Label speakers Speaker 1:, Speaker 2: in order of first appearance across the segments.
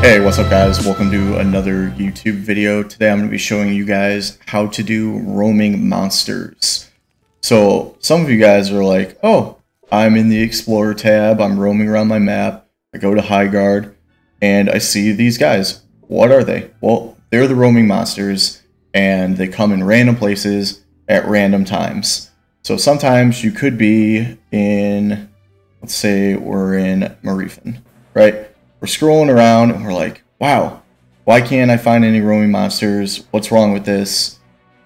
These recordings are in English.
Speaker 1: Hey, what's up guys? Welcome to another YouTube video. Today I'm going to be showing you guys how to do roaming monsters. So some of you guys are like, oh, I'm in the Explorer tab, I'm roaming around my map, I go to High Guard, and I see these guys. What are they? Well, they're the roaming monsters, and they come in random places at random times. So sometimes you could be in, let's say we're in Marifan, right? We're scrolling around and we're like, wow, why can't I find any roaming monsters? What's wrong with this?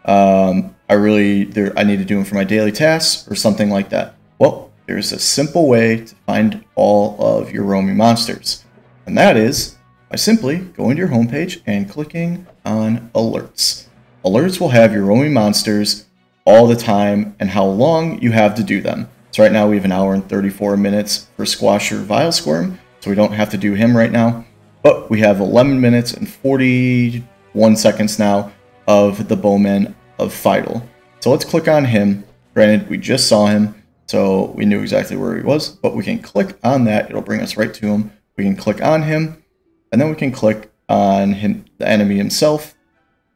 Speaker 1: I need to do them for my daily tasks or something like that. Well, there's a simple way to find all of your roaming monsters. And that is by simply going to your homepage and clicking on alerts. Alerts will have your roaming monsters all the time and how long you have to do them. So right now we have an hour and 34 minutes for Squasher Vile Squirm. So we don't have to do him right now, but we have 11 minutes and 41 seconds now of the Bowman of Fidel. So let's click on him. Granted, we just saw him, so we knew exactly where he was, but we can click on that. It'll bring us right to him. We can click on him, and then we can click on him, the enemy himself,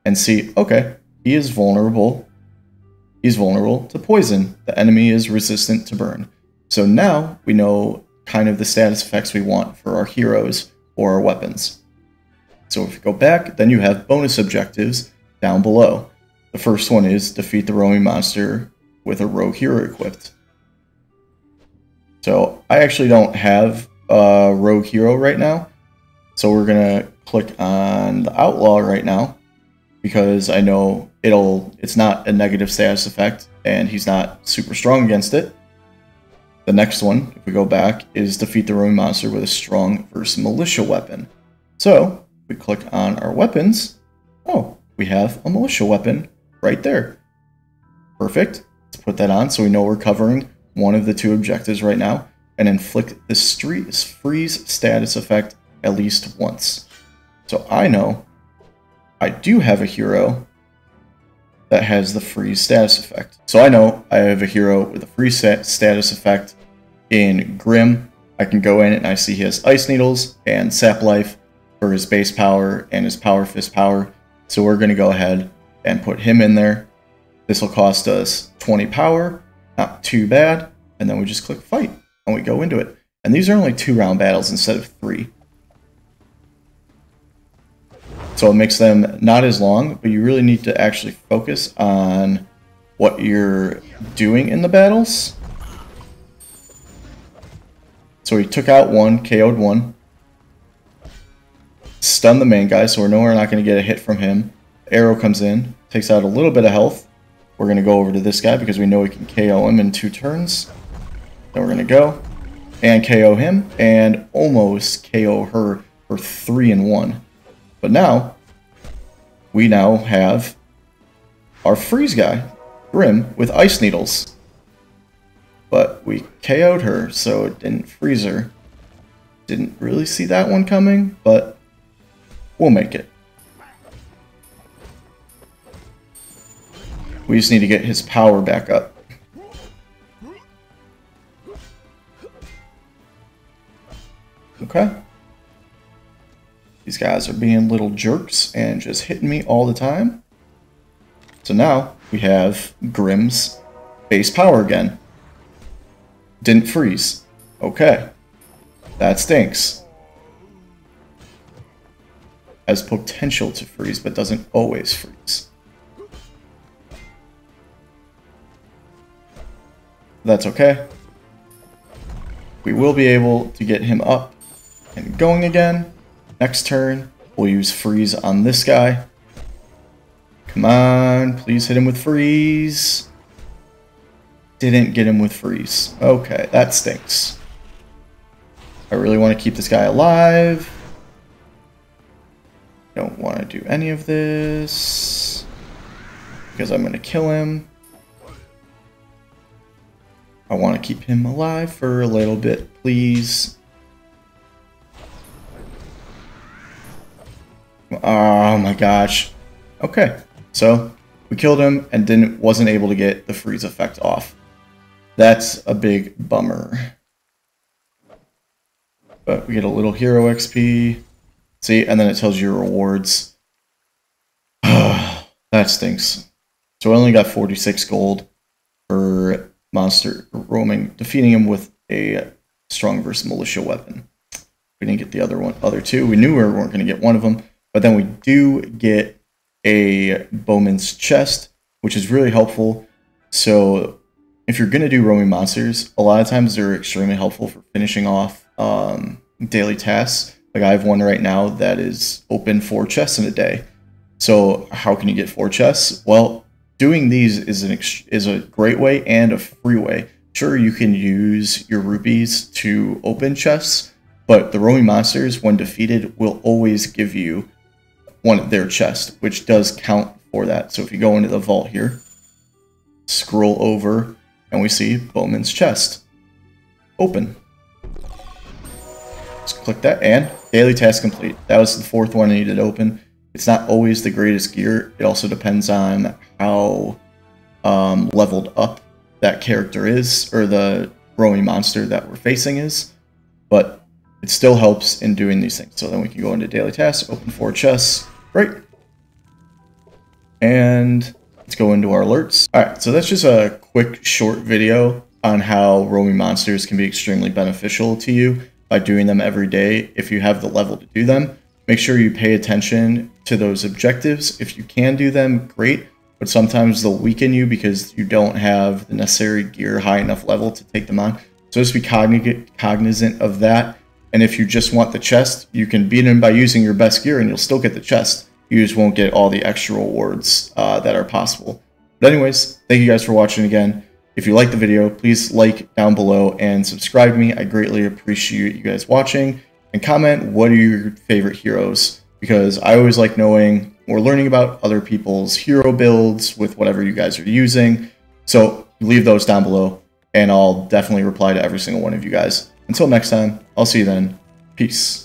Speaker 1: and see, okay, he is vulnerable. He's vulnerable to poison. The enemy is resistant to burn. So now we know kind of the status effects we want for our heroes or our weapons. So if you go back, then you have bonus objectives down below. The first one is defeat the roaming monster with a rogue hero equipped. So I actually don't have a rogue hero right now, so we're gonna click on the outlaw right now because I know it's not a negative status effect and he's not super strong against it. The next one, if we go back, is defeat the roaming monster with a strong versus militia weapon. So, we click on our weapons. Oh, we have a militia weapon right there. Perfect. Let's put that on so we know we're covering one of the two objectives right now. And inflict the freeze status effect at least once. So I know I do have a hero that has the freeze status effect. So I know I have a hero with a freeze status effect in Grim. I can go in and I see he has Ice Needles and Sap Life for his base power and his Power Fist power. So we're going to go ahead and put him in there. This will cost us 20 power, not too bad. And then we just click fight and we go into it. And these are only 2-round battles instead of 3. So it makes them not as long, but you really need to actually focus on what you're doing in the battles. So he took out one, KO'd one, stunned the main guy, so we're not going to get a hit from him. The arrow comes in, takes out a little bit of health. We're going to go over to this guy because we know we can KO him in 2 turns. Then we're going to go and KO him and almost KO her for 3 in 1. But now, we now have our freeze guy, Grim, with Ice Needles. But we KO'd her, so it didn't freeze her. Didn't really see that one coming, but we'll make it. We just need to get his power back up. Okay. These guys are being little jerks and just hitting me all the time. So now we have Grim's base power again. Didn't freeze. Okay. That stinks. Has potential to freeze, but doesn't always freeze. That's okay. We will be able to get him up and going again. Next turn, we'll use freeze on this guy. Come on, please hit him with freeze. Didn't get him with freeze. Okay, that stinks. I really want to keep this guy alive. Don't want to do any of this because I'm going to kill him. I want to keep him alive for a little bit, please. Oh my gosh. Okay, so we killed him and wasn't able to get the freeze effect off. That's a big bummer. But we get a little hero XP. See, and then it tells you your rewards. That stinks. So I only got 46 gold for monster roaming, defeating him with a strong versus militia weapon. We didn't get the other two. We knew we weren't going to get one of them, but then we do get a bowman's chest, which is really helpful. So if you're going to do roaming monsters, a lot of times they're extremely helpful for finishing off daily tasks. Like I have one right now that is open 4 chests in a day. So how can you get 4 chests? Well, doing these is a great way and a free way. Sure, you can use your rupees to open chests, but the roaming monsters, when defeated, will always give you one of their chests, which does count for that. So if you go into the vault here, scroll over, and we see Bowman's chest. Open. Just click that, and daily task complete. That was the 4th one I needed to open. It's not always the greatest gear. It also depends on how leveled up that character is, or the roaming monster that we're facing is. But it still helps in doing these things. So then we can go into daily tasks, open 4 chests. Great. And let's go into our alerts. Alright, so that's just a quick, short video on how roaming monsters can be extremely beneficial to you by doing them every day if you have the level to do them. Make sure you pay attention to those objectives. If you can do them, great, but sometimes they'll weaken you because you don't have the necessary gear high enough level to take them on. So just be cognizant of that. And if you just want the chest, you can beat them by using your best gear and you'll still get the chest. You just won't get all the extra rewards that are possible. But anyways, thank you guys for watching again. If you liked the video, please like down below and subscribe to me. I greatly appreciate you guys watching. And comment, what are your favorite heroes? Because I always like knowing or learning about other people's hero builds with whatever you guys are using. So leave those down below, and I'll definitely reply to every single one of you guys. Until next time, I'll see you then. Peace.